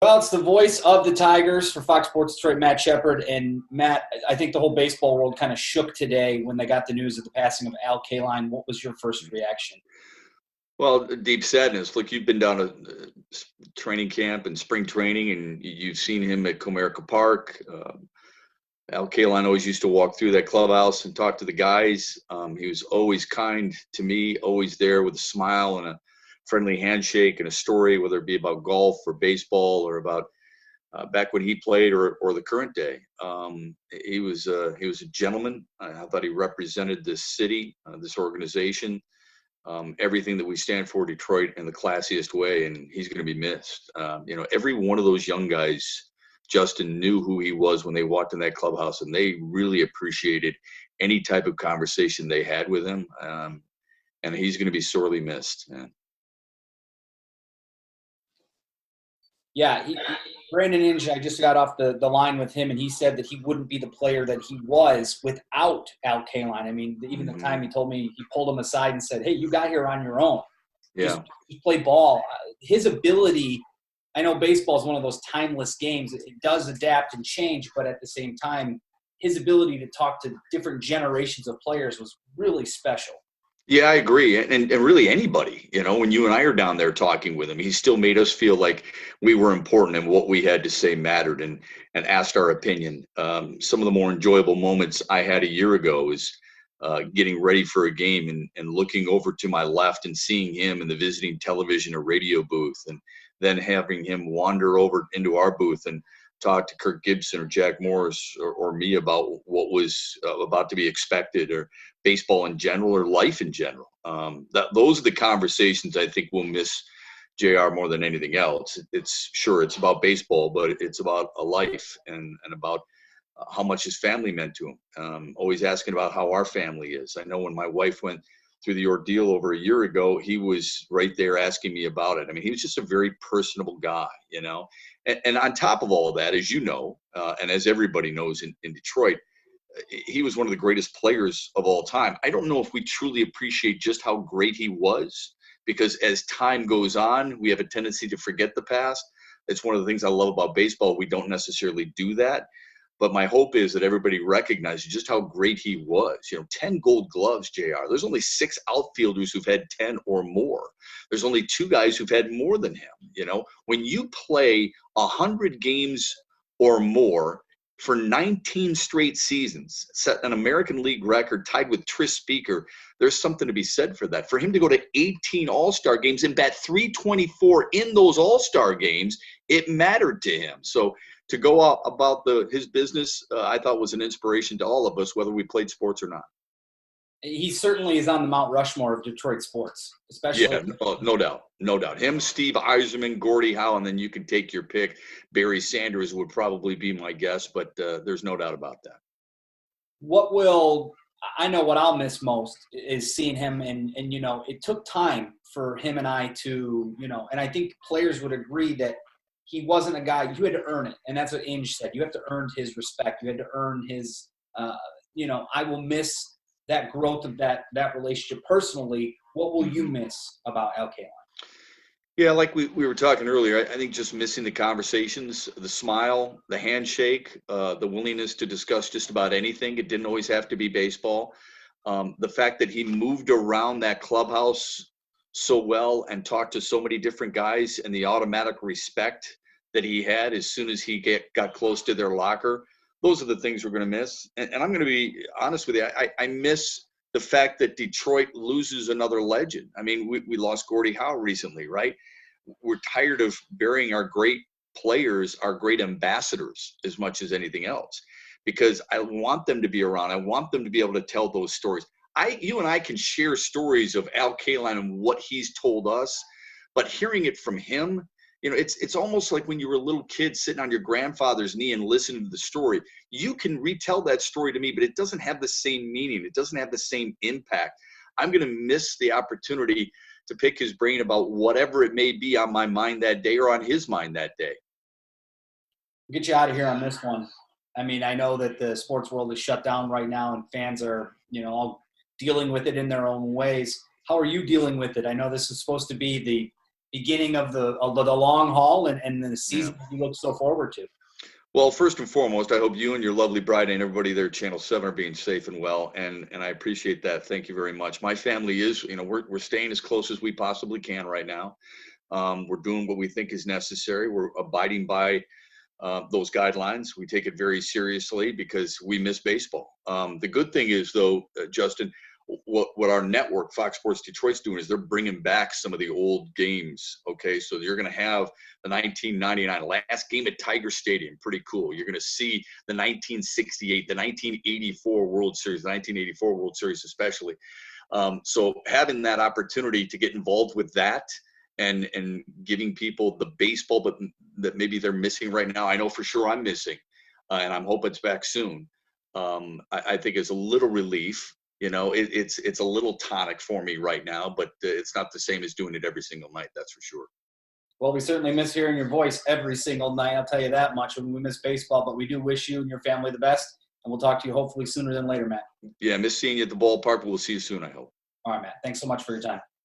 Well, it's the voice of the Tigers for Fox Sports Detroit, Matt Shepard. And Matt, I think the whole baseball world kind of shook today when they got the news of the passing of Kaline. What was your first reaction? Well, deep sadness. Look, you've been down to training camp and spring training, and you've seen him at Comerica Park. Al Kaline always used to walk through that clubhouse and talk to the guys. He was always kind to me, always there with a smile and a friendly handshake and a story, whether it be about golf or baseball or about back when he played or the current day. He was a gentleman. I thought he represented this city, this organization, everything that we stand for, Detroit, in the classiest way, and he's going to be missed. Every one of those young guys, Justin, knew who he was when they walked in that clubhouse, and they really appreciated any type of conversation they had with him. And he's going to be sorely missed. Yeah, Brandon Inge, I just got off the line with him, and he said that he wouldn't be the player that he was without Al Kaline. I mean, even the time he told me, he pulled him aside and said, "Hey, you got here on your own. Just play ball." His ability, I know baseball is one of those timeless games. It does adapt and change, but at the same time, his ability to talk to different generations of players was really special. Yeah, I agree. And really anybody, when you and I are down there talking with him, he still made us feel like we were important and what we had to say mattered and asked our opinion. Some of the more enjoyable moments I had a year ago is getting ready for a game and looking over to my left and seeing him in the visiting television or radio booth, and then having him wander over into our booth and talk to Kirk Gibson or Jack Morris or me about what was about to be expected, or baseball in general, or life in general. Those are the conversations I think we'll miss JR more than anything else. It's about baseball, but it's about a life and about how much his family meant to him. Always asking about how our family is. I know when my wife went through the ordeal over a year ago, he was right there asking me about it. I mean, he was just a very personable guy, And on top of all of that, as you know, and as everybody knows in Detroit, he was one of the greatest players of all time. I don't know if we truly appreciate just how great he was, because as time goes on, we have a tendency to forget the past. It's one of the things I love about baseball. We don't necessarily do that. But my hope is that everybody recognizes just how great he was. 10 gold gloves, JR. There's only 6 outfielders who've had 10 or more. There's only 2 guys who've had more than him. When you play 100 games or more for 19 straight seasons, set an American League record tied with Tris Speaker, there's something to be said for that. For him to go to 18 All-Star games and bat 324 in those All-Star games, it mattered to him. So to go out about his business, I thought was an inspiration to all of us, whether we played sports or not. He certainly is on the Mount Rushmore of Detroit sports, especially. Yeah, no doubt. Him, Steve Yzerman, Gordie Howe, and then you can take your pick. Barry Sanders would probably be my guess, but there's no doubt about that. I know what I'll miss most is seeing him, and it took time for him and I to, and I think players would agree that he wasn't a guy, you had to earn it. And that's what Inge said. You have to earn his respect. You had to earn his, I will miss that growth of that relationship personally. What will you miss about Al Kaline? Yeah, like we were talking earlier, I think just missing the conversations, the smile, the handshake, the willingness to discuss just about anything. It didn't always have to be baseball. The fact that he moved around that clubhouse so well and talked to so many different guys, and the automatic respect that he had as soon as he got close to their locker. Those are the things we're going to miss. And I'm going to be honest with you. I miss the fact that Detroit loses another legend. I mean, we lost Gordie Howe recently, right? We're tired of burying our great players, our great ambassadors, as much as anything else, because I want them to be around. I want them to be able to tell those stories. You and I can share stories of Al Kaline and what he's told us, but hearing it from him, it's almost like when you were a little kid sitting on your grandfather's knee and listening to the story. You can retell that story to me, but it doesn't have the same meaning. It doesn't have the same impact. I'm going to miss the opportunity to pick his brain about whatever it may be on my mind that day or on his mind that day. We'll get you out of here on this one. I mean, I know that the sports world is shut down right now and fans are, all dealing with it in their own ways. How are you dealing with it? I know this is supposed to be the beginning of the long haul and the season you look so forward to. Well, first and foremost, I hope you and your lovely bride and everybody there at Channel 7 are being safe and well, and I appreciate that. Thank you very much. My family is, we're staying as close as we possibly can right now. We're doing what we think is necessary. We're abiding by those guidelines. We take it very seriously because we miss baseball. The good thing is, though, Justin, what our network, Fox Sports Detroit's doing is they're bringing back some of the old games. Okay, so you're going to have the 1999 last game at Tiger Stadium, pretty cool. You're going to see the 1968, the 1984 World Series, the 1984 World Series especially. So having that opportunity to get involved with that and giving people the baseball but that maybe they're missing right now, I know for sure I'm missing, and I'm hoping it's back soon. I think is a little relief. It's a little tonic for me right now, but it's not the same as doing it every single night. That's for sure. Well, we certainly miss hearing your voice every single night. I'll tell you that much when we miss baseball, but we do wish you and your family the best, and we'll talk to you hopefully sooner than later, Matt. Yeah, miss seeing you at the ballpark, but we'll see you soon, I hope. All right, Matt. Thanks so much for your time.